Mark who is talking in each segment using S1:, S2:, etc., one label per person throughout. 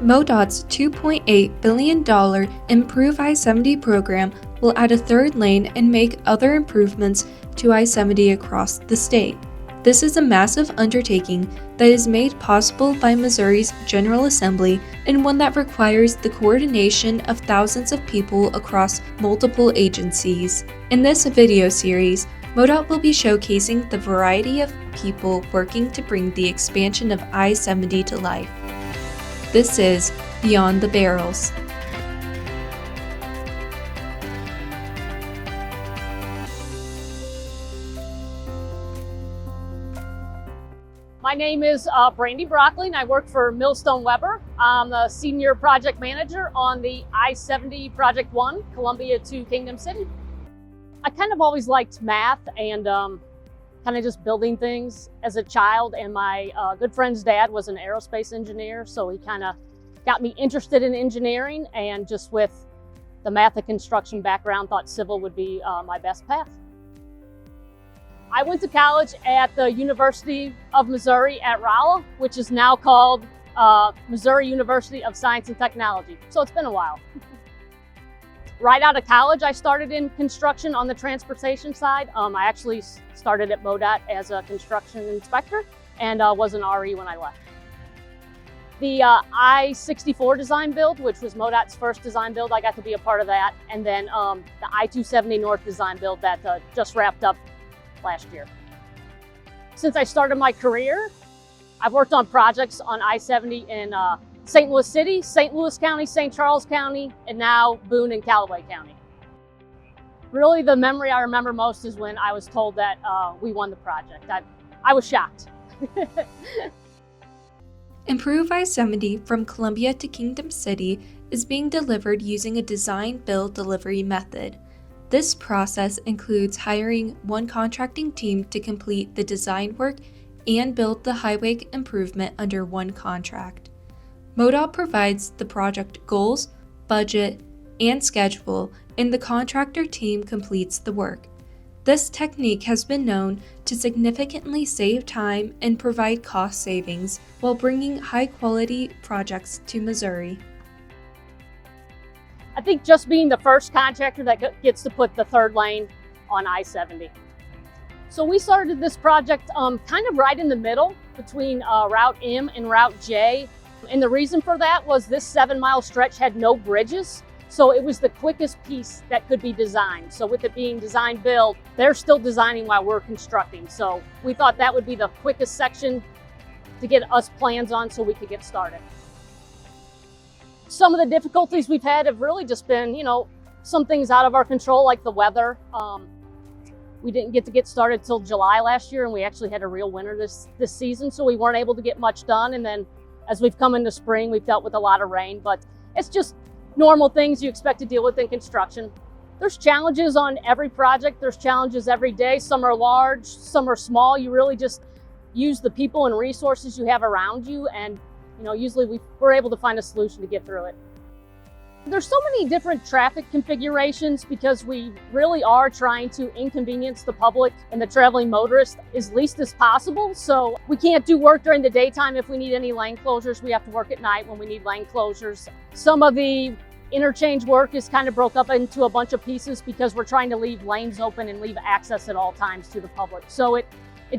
S1: MoDOT's $2.8 billion Improve I-70 program will add a third lane and make other improvements to I-70 across the state. This is a massive undertaking that is made possible by Missouri's General Assembly and one that requires the coordination of thousands of people across multiple agencies. In this video series, MoDOT will be showcasing the variety of people working to bring the expansion of I-70 to life. This is Beyond the Barrels.
S2: My name is Brandy Broeckling. I work for Millstone Weber. I'm the Senior Project Manager on the I-70 Project 1, Columbia to Kingdom City. I kind of always liked math and kind of just building things as a child, and my good friend's dad was an aerospace engineer, so he kind of got me interested in engineering, and just with the math and construction background, thought civil would be my best path. I went to college at the University of Missouri at Rolla, which is now called Missouri University of Science and Technology. So it's been a while. Right out of college, I started in construction on the transportation side. I actually started at MoDOT as a construction inspector and was an RE when I left. The I-64 design build, which was MoDOT's first design build, I got to be a part of that. And then the I-270 North design build that just wrapped up last year. Since I started my career, I've worked on projects on I-70 in St. Louis City, St. Louis County, St. Charles County, and now Boone and Callaway County. Really, the memory I remember most is when I was told that we won the project. I was shocked.
S1: Improve I-70 from Columbia to Kingdom City is being delivered using a design-build delivery method. This process includes hiring one contracting team to complete the design work and build the highway improvement under one contract. MoDOT provides the project goals, budget, and schedule, and the contractor team completes the work. This technique has been known to significantly save time and provide cost savings while bringing high-quality projects to Missouri.
S2: I think just being the first contractor that gets to put the third lane on I-70. So we started this project kind of right in the middle between Route M and Route J. And the reason for that was this 7-mile stretch had no bridges. So it was the quickest piece that could be designed. So with it being design build, they're still designing while we're constructing. So we thought that would be the quickest section to get us plans on so we could get started. Some of the difficulties we've had have really just been, some things out of our control, like the weather. We didn't get started till July last year, and we actually had a real winter this season, so we weren't able to get much done. And then as we've come into spring, we've dealt with a lot of rain, but it's just normal things you expect to deal with in construction. There's challenges on every project. There's challenges every day. Some are large, some are small. You really just use the people and resources you have around you, and usually we're able to find a solution to get through it. There's so many different traffic configurations because we really are trying to inconvenience the public and the traveling motorist as least as possible. So we can't do work during the daytime if we need any lane closures. We have to work at night when we need lane closures. Some of the interchange work is kind of broke up into a bunch of pieces because we're trying to leave lanes open and leave access at all times to the public. So it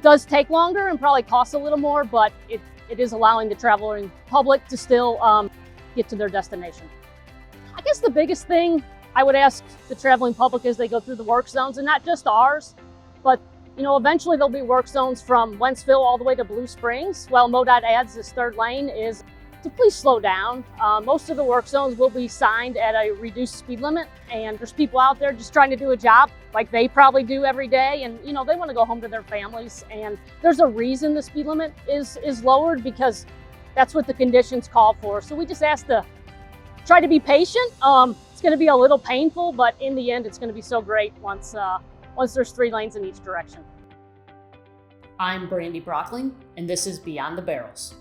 S2: does take longer and probably costs a little more, but it is allowing the traveling public to still get to their destination. I guess the biggest thing I would ask the traveling public as they go through the work zones, and not just ours, but eventually there'll be work zones from Wentzville all the way to Blue Springs. While MoDOT adds this third lane, is to please slow down. Most of the work zones will be signed at a reduced speed limit, and there's people out there just trying to do a job like they probably do every day, and they want to go home to their families, and there's a reason the speed limit is lowered, because that's what the conditions call for. So we just ask to try to be patient. It's going to be a little painful, but in the end it's going to be so great once there's 3 lanes in each direction.
S3: I'm Brandy Broeckling, and this is Beyond the Barrels.